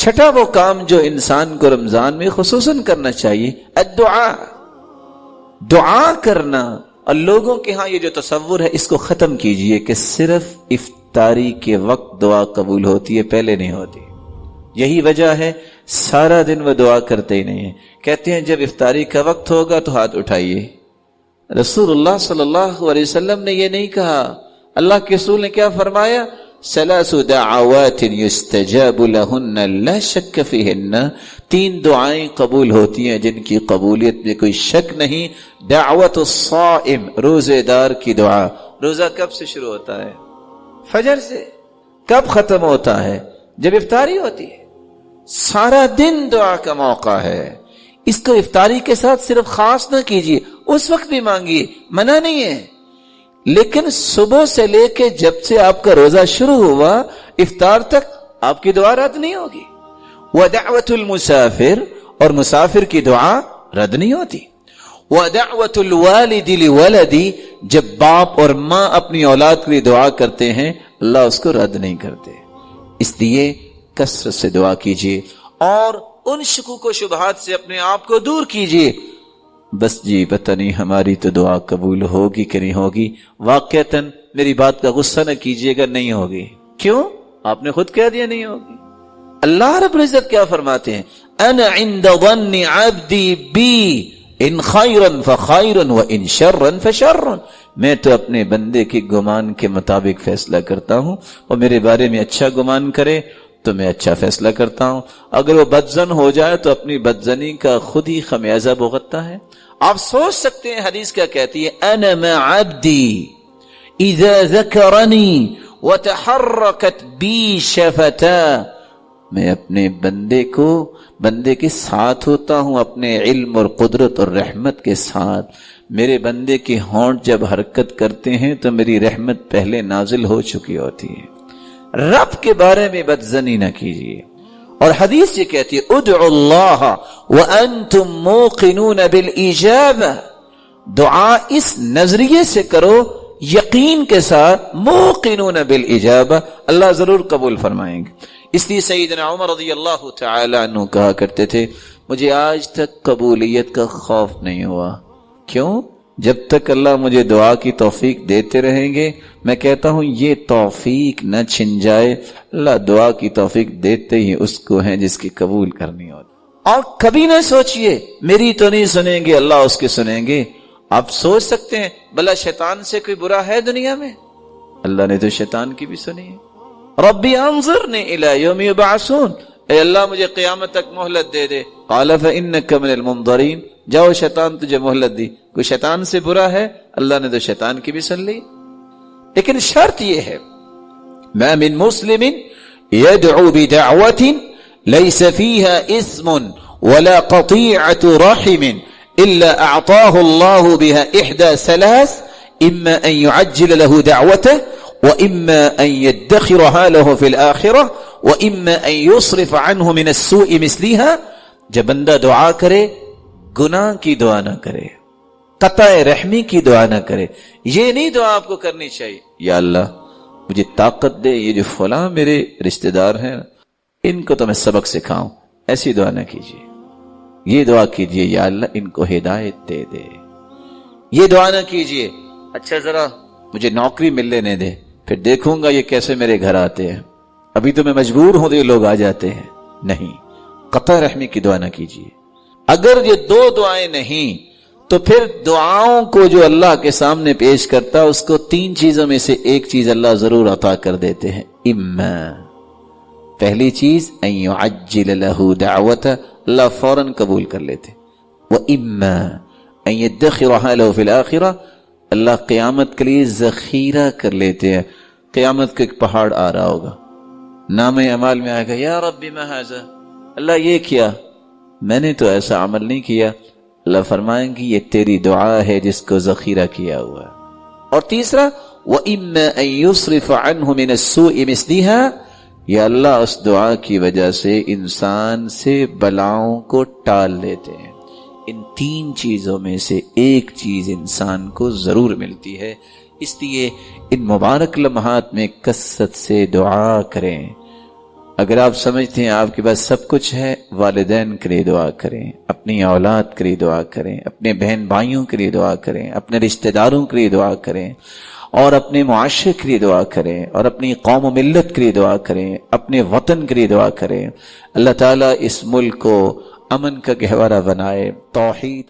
چھٹا وہ کام جو انسان کو رمضان میں خصوصاً کرنا چاہیے، الدعا، دعا کرنا۔ اور لوگوں کے ہاں یہ جو تصور ہے اس کو ختم کیجئے کہ صرف افطاری کے وقت دعا قبول ہوتی ہے، پہلے نہیں ہوتی۔ یہی وجہ ہے سارا دن وہ دعا کرتے ہی نہیں ہیں، کہتے ہیں جب افطاری کا وقت ہوگا تو ہاتھ اٹھائیے۔ رسول اللہ صلی اللہ علیہ وسلم نے یہ نہیں کہا، اللہ کے رسول نے کیا فرمایا؟ ثلاث دعوات یستجاب لہن لا شک فیہن، 3 دعائیں قبول ہوتی ہیں جن کی قبولیت میں کوئی شک نہیں۔ دعوت الصائم، روزے دار کی دعا۔ روزہ کب سے شروع ہوتا ہے؟ فجر سے۔ کب ختم ہوتا ہے؟ جب افطاری ہوتی ہے۔ سارا دن دعا کا موقع ہے، اس کو افطاری کے ساتھ صرف خاص نہ کیجیے، اس وقت بھی مانگیے، منع نہیں ہے، لیکن صبح سے لے کے جب سے آپ کا روزہ شروع ہوا افطار تک آپ کی دعا رد نہیں ہوگی۔ وَدَعْوَةُ الْمُسَافِرِ، اور مسافر کی دعا رد نہیں ہوتی۔ وَدَعْوَةُ الْوَالِدِ لِوَلَدِ، جب باپ اور ماں اپنی اولاد کے لیے دعا کرتے ہیں اللہ اس کو رد نہیں کرتے۔ اس لیے کثرت سے دعا کیجیے اور ان شکوک و شبہات سے اپنے آپ کو دور کیجیے۔ بس جی پتہ نہیں ہماری تو دعا قبول ہوگی کہ نہیں ہوگی۔ واقعتاً میری بات کا غصہ نہ کیجیے گا، نہیں ہوگی۔ کیوں؟ آپ نے خود کہہ دیا نہیں ہوگی۔ اللہ رب العزت کیا فرماتے ہیں؟ انا عند ظن عبدی بی ان خیرا فخیر وان شرا فشر، میں تو اپنے بندے کے گمان کے مطابق فیصلہ کرتا ہوں، وہ میرے بارے میں اچھا گمان کرے تو میں اچھا فیصلہ کرتا ہوں، اگر وہ بدزن ہو جائے تو اپنی بدزنی کا خود ہی خمیازہ بھگتتا ہے۔ آپ سوچ سکتے ہیں حدیث کیا کہتی ہے؟ انا مع عبدی اذا ذکرنی وتحرکت بی شفتا، میں اپنے بندے کے ساتھ ہوتا ہوں، اپنے علم اور قدرت اور رحمت کے ساتھ۔ میرے بندے کے ہونٹ جب حرکت کرتے ہیں تو میری رحمت پہلے نازل ہو چکی ہوتی ہے۔ رب کے بارے میں بدزنی نہ کیجیے۔ اور حدیث یہ کہتی ہے ادعوا اللہ وانتم موقنون بالاجابہ، دعا اس نظریے سے کرو، یقین کے ساتھ، موقنون بالاجابہ، اللہ ضرور قبول فرمائیں گے۔ اس لیے سیدنا عمر رضی اللہ تعالی عنہ کہا کرتے تھے مجھے آج تک قبولیت کا خوف نہیں ہوا۔ کیوں؟ جب تک اللہ مجھے دعا کی توفیق دیتے رہیں گے میں کہتا ہوں یہ توفیق نہ چھن جائے۔ اللہ دعا کی توفیق دیتے ہی اس کو ہیں جس کی قبول کرنی ہوتی۔ اور کبھی نہ سوچئے میری تو نہیں سنیں گے، اللہ اس کے سنیں گے۔ آپ سوچ سکتے ہیں بھلا شیطان سے کوئی برا ہے دنیا میں؟ اللہ نے تو شیطان کی بھی سنی ہے۔ ربی انظرنی الی یوم یبعثون، اے اللہ مجھے قیامت تک مہلت دے دے۔ قال فانک من المنظرین، جاؤ شیطان تجھے مہلت دی۔ کوئی شیطان سے برا ہے؟ اللہ نے تو شیطان کی بھی سن لی۔ لیکن شرط یہ ہے ما من مسلم يدعو بدعوة ليس فيها اسم ولا قطيعة رحم إلا أعطاه الله بها إحدى ثلاث، إما أن يعجل له دعوته وإما أن يدخرها له في الآخرة وإما أن يصرف عنه من السوء مثلها۔ جب بندہ دعا کرے گناہ کی دعا نہ کرے، قطع رحمی کی دعا نہ کرے۔ یہ نہیں دعا آپ کو کرنی چاہیے یا اللہ مجھے طاقت دے، یہ جو فلاں میرے رشتہ دار ہیں ان کو تو میں سبق سکھاؤں، ایسی دعا نہ کیجیے۔ یہ دعا کیجیے یا اللہ ان کو ہدایت دے دے۔ یہ دعا نہ کیجیے اچھا ذرا مجھے نوکری مل لینے دے، پھر دیکھوں گا یہ کیسے میرے گھر آتے ہیں، ابھی تو میں مجبور ہوں تو یہ لوگ آ جاتے ہیں۔ نہیں، قطع رحمی کی دعا نہ کیجیے۔ اگر یہ 2 دعائیں نہیں تو پھر دعاؤں کو جو اللہ کے سامنے پیش کرتا اس کو 3 چیزوں میں سے ایک چیز اللہ ضرور عطا کر دیتے ہیں۔ اما، پہلی چیز ان يعجل له دعوته، اللہ فوراً قبول کر لیتے۔ واما ان يدخرها له في الاخرہ، اللہ قیامت کے لیے ذخیرہ کر لیتے ہیں۔ قیامت کا ایک پہاڑ آ رہا ہوگا، نام اعمال میں آئے گا یا رب ما ھذا، اللہ یہ کیا، میں نے تو ایسا عمل نہیں کیا۔ اللہ فرمائیں گے یہ تیری دعا ہے جس کو ذخیرہ کیا ہوا ہے۔ اور تیسرا وَإِمَّا أَن يُصْرِفَ عَنْهُ مِنَ السُّوءِ مِثْلِهَا، یا اللہ اس دعا کی وجہ سے انسان سے بلاؤں کو ٹال دیتے ہیں۔ ان 3 چیزوں میں سے ایک چیز انسان کو ضرور ملتی ہے۔ اس لیے ان مبارک لمحات میں کثرت سے دعا کریں۔ اگر آپ سمجھتے ہیں آپ کے پاس سب کچھ ہے، والدین کے لیے دعا کریں، اپنی اولاد کے لیے دعا کریں، اپنے بہن بھائیوں کے لیے دعا کریں، اپنے رشتہ داروں کے لیے دعا کریں، اور اپنے معاشرے کے لیے دعا کریں، اور اپنی قوم و ملت کے لیے دعا کریں، اپنے وطن کے لیے دعا کریں۔ اللہ تعالیٰ اس ملک کو امن کا گہوارہ بنائے، توحید